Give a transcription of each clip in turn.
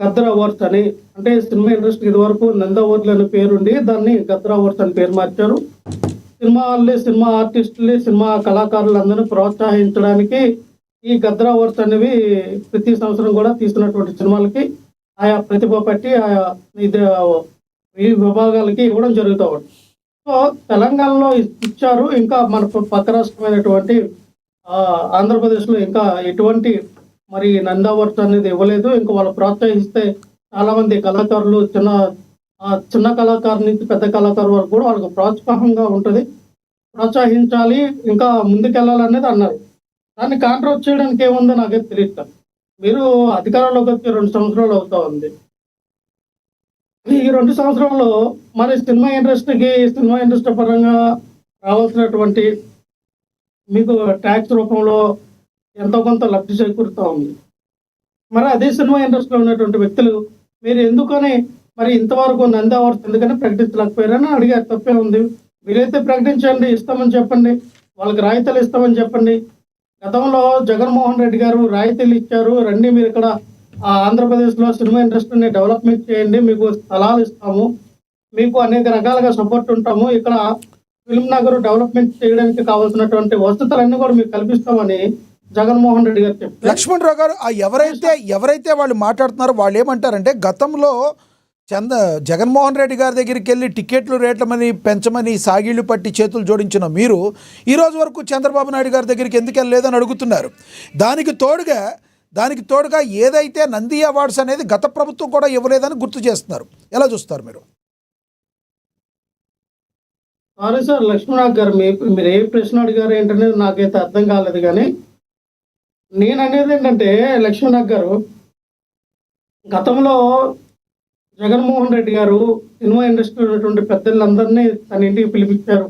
Gaddar awards అని, అంటే cinema industry ఇదివరకు నంది అవార్డులు అనే పేరుండి దాన్ని గద్దర్ అవార్డ్స్ అని పేరు మార్చారు. సినిమా వాళ్ళని, సినిమా ఆర్టిస్టుల్ని, సినిమా కళాకారులందరినీ ప్రోత్సహించడానికి ఈ గద్దర్ అవార్డ్స్ అనేవి ప్రతి సంవత్సరం కూడా తీస్తున్నటువంటి సినిమాలకి ఆయా ప్రతిభ పట్టి ఆయా ఇది ఈ విభాగాలకి ఇవ్వడం జరుగుతూ ఉంది. సో తెలంగాణలో ఇచ్చారు. ఇంకా మన పక్క రాష్ట్రమైనటువంటి ఆంధ్రప్రదేశ్లో ఇంకా ఎటువంటి మరి నంది అవార్డ్స్ అనేది ఇవ్వలేదు. ఇంకా వాళ్ళు ప్రోత్సహిస్తే చాలామంది కళాకారులు చిన్న కళాకారు నుంచి పెద్ద కళాకారు వరకు కూడా వాళ్ళకి ప్రోత్సాహంగా ఉంటుంది. ప్రోత్సహించాలి, ఇంకా ముందుకెళ్ళాలనేది అన్నారు. దాన్ని కాంట్రోల్ చేయడానికి ఏముందో నాకైతే తెలియదు. మీరు అధికారంలోకి వచ్చి 2 సంవత్సరాలు అవుతా ఉంది. ఈ 2 సంవత్సరాల్లో మరి సినిమా ఇండస్ట్రీ పరంగా రావాల్సినటువంటి మీకు ట్యాక్స్ రూపంలో ఎంతో కొంత లబ్ధి చేకూరుతూ ఉంది. మరి అదే సినిమా ఇండస్ట్రీలో ఉన్నటువంటి వ్యక్తులు మీరు ఎందుకని మరి ఇంతవరకు నంది అవార్డ్స్ ఎందుకని ప్రకటించలేకపోయారని అడిగారు. తప్పే ఉంది. మీరైతే ప్రకటించండి, ఇస్తామని చెప్పండి, వాళ్ళకి రాయితీలు ఇస్తామని చెప్పండి. గతంలో జగన్మోహన్ రెడ్డి గారు రాయితీలు ఇచ్చారు, రండి మీరు ఇక్కడ ఆంధ్రప్రదేశ్లో సినిమా ఇండస్ట్రీని డెవలప్మెంట్ చేయండి, మీకు స్థలాలు ఇస్తాము, మీకు అనేక రకాలుగా సపోర్ట్ ఉంటాము, ఇక్కడ ఫిల్మ్ నగర్ డెవలప్మెంట్ చేయడానికి కావాల్సినటువంటి వసతులన్నీ కూడా మీకు కల్పిస్తామని జగన్మోహన్ రెడ్డి గారు చెప్పారు. లక్ష్మణరావు గారు, ఎవరైతే వాళ్ళు మాట్లాడుతున్నారో వాళ్ళు ఏమంటారంటే, గతంలో జగన్మోహన్ రెడ్డి గారి దగ్గరికి వెళ్ళి టికెట్లు రేట్లమని పెంచమని సాగిళ్లు పట్టి చేతులు జోడించిన మీరు ఈరోజు వరకు చంద్రబాబు నాయుడు గారి దగ్గరికి ఎందుకు వెళ్ళలేదని అడుగుతున్నారు. దానికి తోడుగా ఏదైతే నంది అవార్డ్స్ అనేది గత ప్రభుత్వం కూడా ఇవ్వలేదని గుర్తు చేస్తున్నారు. ఎలా చూస్తారు మీరు? సారీ సార్ లక్ష్మణరావు గారు, మీరు ఏ ప్రశ్న అడిగారు ఏంటనేది నాకైతే అర్థం కాలేదు. కానీ నేను అనేది ఏంటంటే లక్ష్మణరావు గారు, గతంలో జగన్మోహన్ రెడ్డి గారు సినిమా ఇండస్ట్రీలో ఉన్నటువంటి పెద్దలందరినీ తన ఇంటికి పిలిపించారు.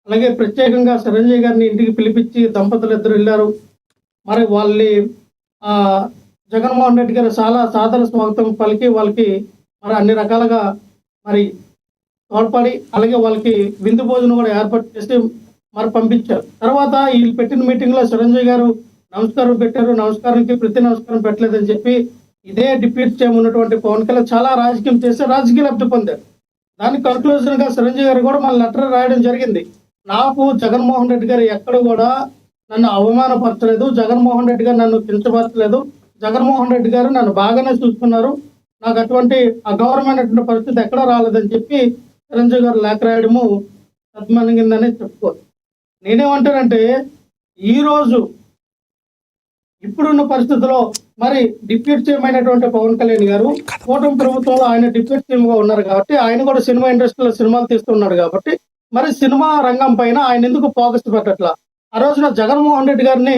అలాగే ప్రత్యేకంగా చిరంజీవి గారిని ఇంటికి పిలిపించి దంపతులు ఇద్దరు వెళ్ళారు. మరి వాళ్ళని జగన్మోహన్ రెడ్డి గారు చాలా సాదర స్వాగతం పలికి వాళ్ళకి మరి అన్ని రకాలుగా మరి తోడ్పడి, అలాగే వాళ్ళకి విందు భోజనం కూడా ఏర్పాటు చేసి మరి పంపించారు. తర్వాత వీళ్ళు పెట్టిన మీటింగ్లో చిరంజీవి గారు నమస్కారం పెట్టారు. నమస్కారానికి ప్రతి నమస్కారం పెట్టలేదని చెప్పి ఇదే డిప్యూటీ సీఎం ఉన్నటువంటి పవన్ కళ్యాణ్ చాలా రాజకీయం చేసి రాజకీయ లబ్ధి పొందారు. దానికి కన్క్లూజన్గా చిరంజీవి గారు కూడా మన లెటర్ రాయడం జరిగింది. నాకు జగన్మోహన్ రెడ్డి గారు ఎక్కడ కూడా నన్ను అవమానపరచలేదు, జగన్మోహన్ రెడ్డి గారు నన్ను కించపరచలేదు, జగన్మోహన్ రెడ్డి గారు నన్ను బాగానే చూసుకున్నారు, నాకు అటువంటి అగౌరవమైనటువంటి పరిస్థితి ఎక్కడ రాలేదని చెప్పి చిరంజీవి గారు లేఖ రాయడము సద్మణిందని చెప్పుకోవచ్చు. నేనేమంటానంటే, ఈరోజు ఇప్పుడున్న పరిస్థితుల్లో మరి డిప్యూటీ సీఎం అయినటువంటి పవన్ కళ్యాణ్ గారు కూటమి ప్రభుత్వంలో ఆయన డిప్యూటీ సీఎంగా ఉన్నారు కాబట్టి, ఆయన కూడా సినిమా ఇండస్ట్రీలో సినిమాలు తీస్తున్నాడు కాబట్టి మరి సినిమా రంగం పైన ఆయన ఎందుకు ఫోకస్ పెట్టట్లా? ఆ రోజున జగన్మోహన్ రెడ్డి గారిని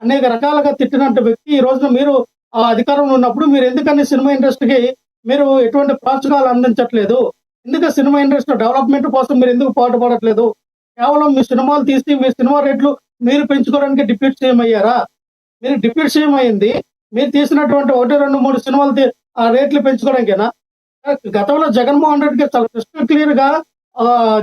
అనేక రకాలుగా తిట్టినట్టు వ్యక్తి ఈ రోజున మీరు ఆ అధికారంలో ఉన్నప్పుడు మీరు ఎందుకని సినిమా ఇండస్ట్రీకి మీరు ఎటువంటి ప్రోత్సాహాలు అందించట్లేదు? ఎందుకు సినిమా ఇండస్ట్రీ డెవలప్మెంట్ కోసం మీరు ఎందుకు పాటుపడట్లేదు? కేవలం మీ సినిమాలు తీసి మీ సినిమా రేట్లు మీరు పెంచుకోవడానికి డిప్యూటీ సీఎం అయ్యారా? మీరు డిప్యూటీ సీఎం అయింది మీరు తీసినటువంటి 1, 2, 3 సినిమాలు ఆ రేట్లు పెంచుకోవడానికేనా? గతంలో జగన్మోహన్ రెడ్డి గారు చాలా క్రిస్టల్ క్లియర్ గా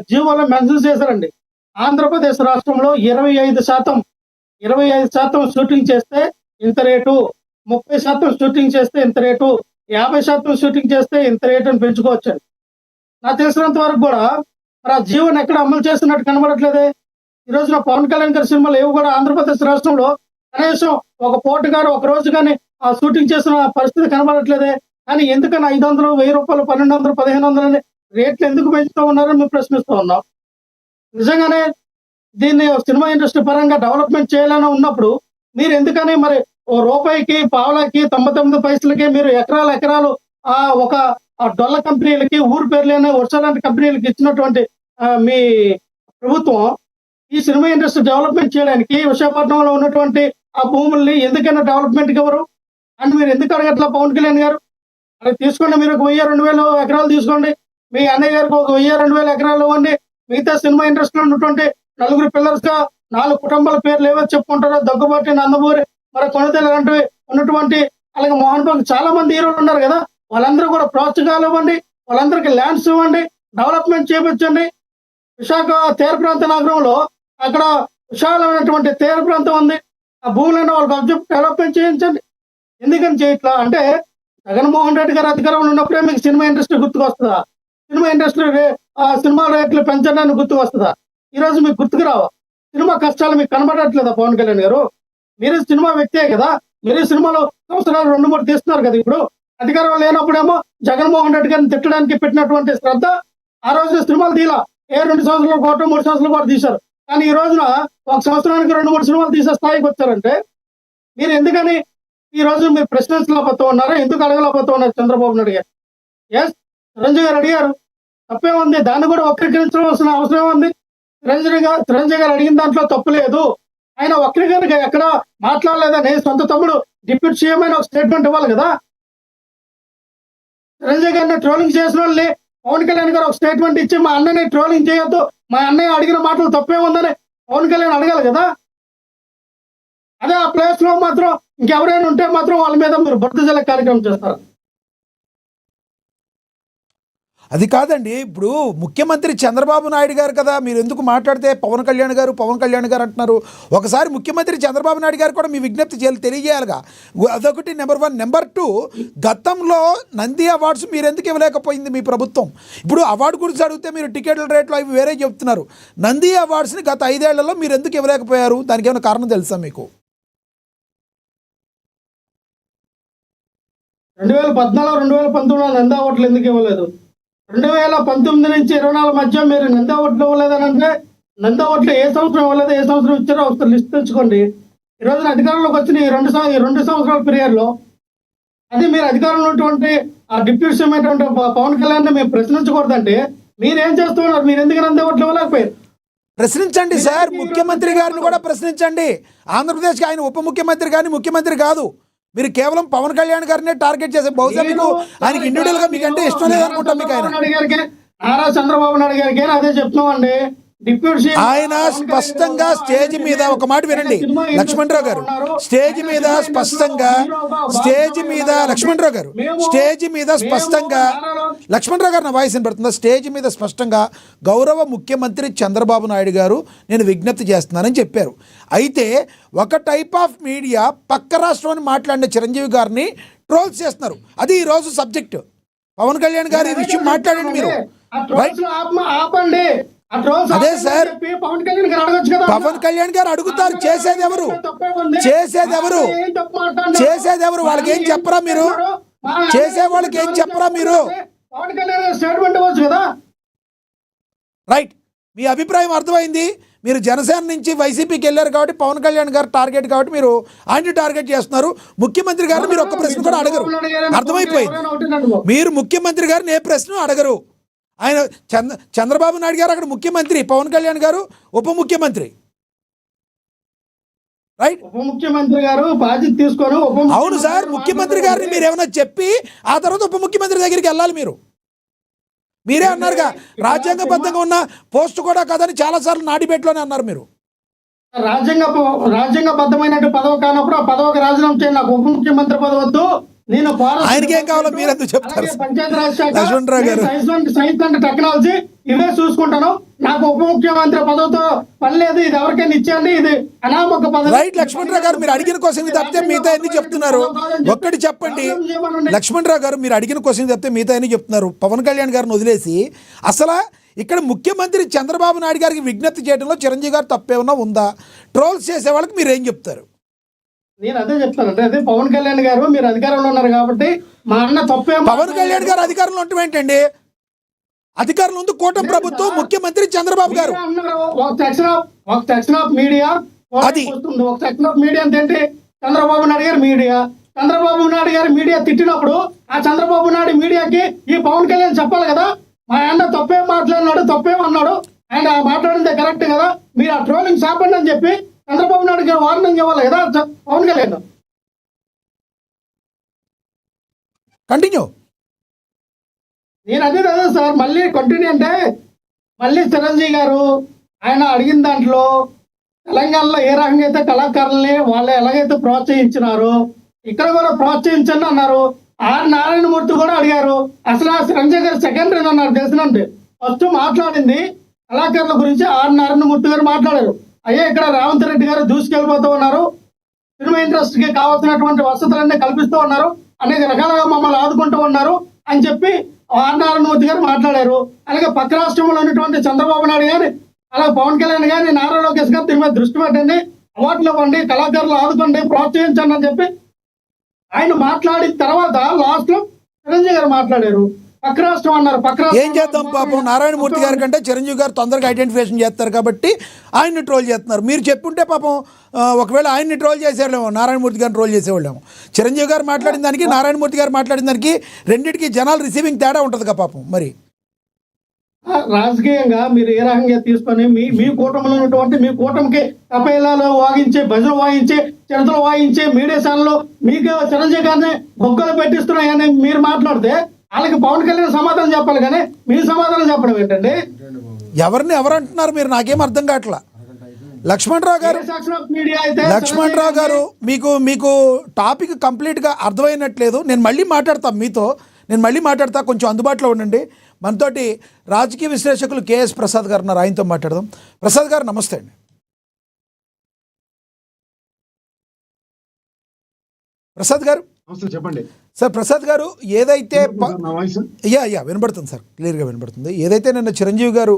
జీవోలో మెన్షన్ చేశారండి. ఆంధ్రప్రదేశ్ రాష్ట్రంలో 25% షూటింగ్ చేస్తే ఇంత రేటు, 30% షూటింగ్ చేస్తే ఇంత రేటు, 50% షూటింగ్ చేస్తే ఇంత రేటు అని పెంచుకోవచ్చండి. నాకు తెలిసినంత వరకు కూడా మరి ఆ జీవోని ఎక్కడ అమలు చేస్తున్నట్టు కనబడట్లేదే. ఈ రోజున పవన్ కళ్యాణ్ గారి సినిమాలు ఏవి కూడా ఆంధ్రప్రదేశ్ రాష్ట్రంలో కనీసం ఒక పోటు గారు ఒక రోజు కానీ ఆ షూటింగ్ చేసిన పరిస్థితి కనబడట్లేదే. కానీ ఎందుకని 500, 1000 రూపాయలు, 1200, 1500 అని రేట్లు ఎందుకు పెంచుతూ ఉన్నారని మేము ప్రశ్నిస్తూ ఉన్నాం. నిజంగానే దీన్ని సినిమా ఇండస్ట్రీ పరంగా డెవలప్మెంట్ చేయాలని ఉన్నప్పుడు మీరు ఎందుకని మరి ఓ రూపాయికి, పావలాకి, 99 పైసలకి మీరు ఎకరాలు ఒక డొల్ల కంపెనీలకి, ఊరు పేర్లేని వర్షాలాంటి కంపెనీలకి ఇచ్చినటువంటి మీ ప్రభుత్వం ఈ సినిమా ఇండస్ట్రీ డెవలప్మెంట్ చేయడానికి విశాఖపట్నంలో ఉన్నటువంటి ఆ భూముల్ని ఎందుకైనా డెవలప్మెంట్కి ఎవరు అని మీరు ఎందుకు అడగట్లా పవన్ కళ్యాణ్ గారు? అది తీసుకోండి, మీరు ఒక 1000-2000 ఎకరాలు తీసుకోండి, మీ అన్నయ్య గారికి ఒక 1000-2000 ఎకరాలు ఇవ్వండి. మిగతా సినిమా ఇండస్ట్రీలో ఉన్నటువంటి 4 పిల్లర్స్ గా 4 కుటుంబాల పేర్లు ఏవో చెప్పుకుంటారో, దగ్గుబాటి, నందమూరి, మరి కొనతేలు లాంటివి ఉన్నటువంటి, అలాగే మోహన్ బాబు, చాలా మంది హీరోలు ఉన్నారు కదా, వాళ్ళందరూ కూడా ప్రోత్సాహాలు ఇవ్వండి, వాళ్ళందరికీ ల్యాండ్స్ ఇవ్వండి, డెవలప్మెంట్ చేయించండి. విశాఖ తీర ప్రాంత నగరంలో అక్కడ విశాలమైనటువంటి తీర ప్రాంతం ఉంది, ఆ భూములను వాళ్ళకి డెవలప్మెంట్ చేయించండి. ఎందుకని చేయట్లా అంటే జగన్మోహన్ రెడ్డి గారు అధికారంలో ఉన్నప్పుడే మీకు సినిమా ఇండస్ట్రీ గుర్తుకొస్తుందా? సినిమా ఇండస్ట్రీ సినిమా రేట్లు పెంచండి అని గుర్తుకొస్తుందా? ఈ రోజు మీకు గుర్తుకు రావా? సినిమా కష్టాలు మీకు కనబడట్లేదా పవన్ కళ్యాణ్ గారు? మీరు సినిమా వ్యక్తే కదా, మీరు సినిమాలో సంవత్సరాలు 2-3 తీస్తున్నారు కదా. ఇప్పుడు అధికారం లేనప్పుడేమో జగన్మోహన్ రెడ్డి గారిని తిట్టడానికి పెట్టినటువంటి శ్రద్ధ ఆ రోజు సినిమాలు తీలా. 2 సంవత్సరాలు కోట 3 సంవత్సరాలు కూడా తీశారు. కానీ ఈ రోజున ఒక సంవత్సరానికి 2-3 సినిమాలు తీసే స్థాయికి వచ్చారంటే మీరు ఎందుకని ఈ రోజు మీరు ప్రశ్నించలేకపోతూ ఉన్నారా? ఎందుకు అడగలేకపోతూ ఉన్నారు చంద్రబాబు నాయుడు గారు? ఎస్, చిరంజీవి గారు అడిగారు, తప్పే ఉంది. దాన్ని కూడా వక్రీకరించవలసిన అవసరం ఏముంది? చిరంజీవి గారు అడిగిన దాంట్లో తప్పు లేదు. ఆయన వక్రీకరణ ఎక్కడ మాట్లాడలేదని సొంత తమ్ముడు డిప్యూటీ సీఎం అయిన ఒక స్టేట్మెంట్ ఇవ్వాలి కదా. చిరంజీవి గారిని ట్రోలింగ్ చేసిన వాళ్ళని పవన్ కళ్యాణ్ గారు ఒక స్టేట్మెంట్ ఇచ్చి మా అన్నని ట్రోలింగ్ చేయొద్దు, మా అన్నయ్య అడిగిన మాటలు తప్పే ఉందని పవన్ కళ్యాణ్ అడగాలి కదా. అదే ఆ ప్లేస్ లో మాత్రం ఇంకెవరైనా ఉంటే మాత్రం వాళ్ళ మీద మీరు బురద జల్లే కార్యక్రమం చేస్తారు. అది కాదండి, ఇప్పుడు ముఖ్యమంత్రి చంద్రబాబు నాయుడు గారు కదా, మీరు ఎందుకు మాట్లాడితే పవన్ కళ్యాణ్ గారు అంటున్నారు? ఒకసారి ముఖ్యమంత్రి చంద్రబాబు నాయుడు గారు కూడా మీ విజ్ఞప్తి తెలియజేయాలిగా. అదొకటి నెంబర్ 1. నెంబర్ 2, గతంలో నంది అవార్డ్స్ మీరు ఎందుకు ఇవ్వలేకపోయింది మీ ప్రభుత్వం? ఇప్పుడు అవార్డు గురించి అడిగితే మీరు టికెట్ల రేట్లు అవి వేరే చెప్తున్నారు. నంది అవార్డ్స్ని గత 5 ఏళ్లలో మీరు ఎందుకు ఇవ్వలేకపోయారు? దానికి ఏమైనా కారణం తెలుసా మీకు? 2014-2019 నంది అవార్డులు ఎందుకు ఇవ్వలేదు? 2019 నుంచి 24 మధ్య మీరు నంది అవార్డులు ఇవ్వలేదని అంటే నంది అవార్డులు ఏ సంవత్సరం ఇవ్వలేదు, ఏ సంవత్సరం ఇచ్చారో ఒకసారి లిస్ట్ తెచ్చుకోండి. ఈ రోజున అధికారంలోకి వచ్చిన ఈ 2 సంవత్సరాల పీరియడ్లో అది మీరు అధికారంలో ఉన్నటువంటి ఆ డిప్యూటీ సీఎం అయినటువంటి పవన్ కళ్యాణ్ మేము ప్రశ్నించకూడదంటే మీరేం చేస్తున్నారు? మీరు ఎందుకు నంది అవార్డులు ఇవ్వలేకపోయారు? ప్రశ్నించండి సార్, ముఖ్యమంత్రి గారిని కూడా ప్రశ్నించండి. ఆంధ్రప్రదేశ్కి ఆయన ఉప ముఖ్యమంత్రి కానీ ముఖ్యమంత్రి కాదు. మీరు కేవలం పవన్ కళ్యాణ్ గారినే టార్గెట్ చేసే, బహుశా మీకు ఆయనకి ఇండివిజువల్ గా మీకంటే ఇష్టం లేదనుకుంటాం. మీకు నారా చంద్రబాబు నాయుడు గారికి అదే చెప్తున్నామండి. ఆయన స్పష్టంగా స్టేజ్ మీద ఒక మాట వినండి లక్ష్మణరావు గారు, స్టేజ్ మీద స్పష్టంగా లక్ష్మణరావు గారు నా వాయిస్ వినపడుతుందా? స్టేజ్ మీద స్పష్టంగా గౌరవ ముఖ్యమంత్రి చంద్రబాబు నాయుడు గారు నేను విజ్ఞప్తి చేస్తున్నానని చెప్పారు. అయితే ఒక టైప్ ఆఫ్ మీడియా పక్క రాష్ట్రాన్ని మాట్లాడిన చిరంజీవి గారిని ట్రోల్స్ చేస్తున్నారు. అది ఈరోజు సబ్జెక్టు. పవన్ కళ్యాణ్ గారు ఈ విషయం మాట్లాడండి మీరు. అదే సార్, పవన్ కళ్యాణ్ గారు అడుగుతారు, చేసేది ఎవరు? వాళ్ళకి ఏం చెప్పరా మీరు? చేసే వాళ్ళకి ఏం చెప్పరా మీరు? రైట్, మీ అభిప్రాయం అర్థమైంది. మీరు జనసేన నుంచి వైసీపీకి వెళ్ళారు కాబట్టి పవన్ కళ్యాణ్ గారు టార్గెట్ కాబట్టి మీరు ఆయన టార్గెట్ చేస్తున్నారు. ముఖ్యమంత్రి గారిని మీరు ఒక్క ప్రశ్న కూడా అడగరు, అర్థమైపోయింది. మీరు ముఖ్యమంత్రి గారిని ఏ ప్రశ్న అడగరు. ఆయన చంద్రబాబు నాయుడు గారు అక్కడ ముఖ్యమంత్రి, పవన్ కళ్యాణ్ గారు ఉప ముఖ్యమంత్రి. రైట్, ఉప ముఖ్యమంత్రి గారు బాధ్యత తీసుకొని అవును సార్, ముఖ్యమంత్రి గారిని మీరు ఏమైనా చెప్పి ఆ తర్వాత ఉప ముఖ్యమంత్రి దగ్గరికి వెళ్ళాలి. మీరే అన్నారుగా రాజ్యాంగబద్ధంగా ఉన్న పోస్ట్ కూడా కాదని చాలాసార్లు నాడిబెట్లోనే అన్నారు మీరు. రాజ్యాంగబద్ధమైన పదవి కానప్పుడు ఆ పదవికి రాజీనామా చేయండి. నాకు ఉప ముఖ్యమంత్రి పదవి వద్దు, నేను ఆయనకి ఏం కావాలో మీరు ఎందుకు చెప్తారు? పంచాయతీరాజ్ సైన్స్ అండ్ టెక్నాలజీ ఇవే చూసుకుంటాను, నాకు ఉప ముఖ్యమంత్రి పదవితో పని లేదు, ఇది ఎవరికైనా ఇచ్చేయండి, ఇది అనామక పదవి. రైట్ లక్ష్మణరావు గారు, మీరు అడిగిన క్వశ్చన్ తప్పితే మిగతా ఎన్ని చెప్తున్నారు? ఒక్కటి చెప్పండి లక్ష్మణరావు గారు, మీరు అడిగిన క్వశ్చన్ తప్పితే మిగతా ఎన్ని చెప్తున్నారు? పవన్ కళ్యాణ్ గారిని వదిలేసి అసలు ఇక్కడ ముఖ్యమంత్రి చంద్రబాబు నాయుడు గారికి విజ్ఞప్తి చేయడంలో చిరంజీవి గారు తప్పేమన్నా ఉందా? ట్రోల్స్ చేసే వాళ్ళకి మీరు ఏం చెప్తారు? నేను అదే చెప్తానంటే, అదే పవన్ కళ్యాణ్ గారు మీరు అధికారంలో ఉన్నారు కాబట్టి మా అన్న తప్పే. పవన్ కళ్యాణ్ గారు అధికారంలో ఉండటం ఏంటండి? అధికారంలో ఉంది కూటమి ప్రభుత్వం, ముఖ్యమంత్రి చంద్రబాబు గారు. ఒక సెక్షన్ ఆఫ్ మీడియా అది ఒక సెక్షన్ ఆఫ్ మీడియా అంటే చంద్రబాబు నాయుడు గారు మీడియా. చంద్రబాబు నాయుడు గారు మీడియా తిట్టినప్పుడు ఆ చంద్రబాబు నాయుడు మీడియాకి ఈ పవన్ కళ్యాణ్ చెప్పాలి కదా, మా అన్న తప్పేం మాట్లాడినాడు, తప్పేమన్నాడు, ఆయన మాట్లాడిందే కరెక్ట్ కదా, మీరు ఆ ట్రోలింగ్ సాపండి అని చెప్పి చంద్రబాబు నాయుడు గారు వార్నింగ్ ఇవ్వాలి కదా పవన్ కళ్యాణ్. కంటిన్యూ. నేను అదే సార్, మళ్ళీ కంటిన్యూ అంటే మళ్ళీ చిరంజీవి గారు ఆయన అడిగిన దాంట్లో తెలంగాణలో ఏ రకంగా అయితే కళాకారుల్ని వాళ్ళు ఎలాగైతే ప్రోత్సహించినారో ఇక్కడ కూడా ప్రోత్సహించండి అన్నారు. ఆర్ నారాయణమూర్తి కూడా అడిగారు. అసలు ఆ చిరంజీవి గారు సెకండరీ అన్నారు తెలిసినండి. ఫస్ట్ మాట్లాడింది కళాకారుల గురించి ఆర్ నారాయణమూర్తి గారు మాట్లాడారు. అయ్యే ఇక్కడ రేవంత్ రెడ్డి గారు దూసుకెళ్ళిపోతూ ఉన్నారు, సినిమా ఇండస్ట్రీకి కావాల్సినటువంటి వసతులన్నీ కల్పిస్తూ ఉన్నారు, అనేక రకాలుగా మమ్మల్ని ఆదుకుంటూ ఉన్నారు అని చెప్పి నారాయణమూర్తి గారు మాట్లాడారు. అలాగే పక్క రాష్ట్రంలో ఉన్నటువంటి చంద్రబాబు నాయుడు గారి, అలాగే పవన్ కళ్యాణ్ గారి, నారా లోకేష్ గారు దీని మీద దృష్టి పెట్టండి, అవార్డులు ఇవ్వండి, కళాకారులు ఆదుకోండి, ప్రోత్సహించండి అని చెప్పి ఆయన మాట్లాడిన తర్వాత లాస్ట్ లో చిరంజీవి గారు మాట్లాడారు. పక్క రాష్ట్రం అన్నారు. పక్క ఏం చేద్దాం పాపం, నారాయణమూర్తి గారి కంటే చిరంజీవి గారు తొందరగా ఐడెంటిఫికేషన్ చేస్తారు కాబట్టి ఆయన్ని ట్రోల్ చేస్తున్నారు. మీరు చెప్పుంటే పాపం ఒకవేళ ఆయన్ని ట్రోల్ చేసేవాళ్ళేమో, నారాయణమూర్తి గారిని ట్రోల్ చేసేవాళ్ళేమో. చిరంజీవి గారు మాట్లాడిన దానికి నారాయణమూర్తి గారు మాట్లాడిన దానికి రెండింటికి జనాలు రిసీవింగ్ తేడా ఉంటుంది కదా పాపం. మరి రాజకీయంగా మీరు ఏ రకంగా తీసుకొని మీ కూటమిలో ఉన్నటువంటి మీ కూటమికి కపేలాలు వాయించే, భజన వాయించే, చిరతలు వాయించే మీడియా ఛానల్ మీకు చిరంజీవి గారిని బొగ్గలు పెట్టిస్తున్నాయని మీరు మాట్లాడితే వాళ్ళకి పవన్ కళ్యాణ్ సమాధానం చెప్పాలి, కానీ మీరు సమాధానం చెప్పడం ఏంటండి? ఎవరిని ఎవరంటున్నారు మీరు? నాకేం అర్థం కావట్లా. లక్ష్మణరావు గారు, మీడియా అయితే లక్ష్మణరావు గారు, మీకు టాపిక్ కంప్లీట్గా అర్థమైనట్లేదు. నేను మళ్ళీ మాట్లాడతా, కొంచెం అందుబాటులో ఉండండి. మనతోటి రాజకీయ విశ్లేషకులు కేఎస్ ప్రసాద్ గారు ఉన్నారు, ఆయనతో మాట్లాడదాం. ప్రసాద్ గారు నమస్తే అండి. ప్రసాద్ గారు చెప్పండి సార్. ప్రసాద్ గారు, ఏదైతే వినబడుతుంది సార్, క్లియర్గా వినబడుతుంది. ఏదైతే నిన్న చిరంజీవి గారు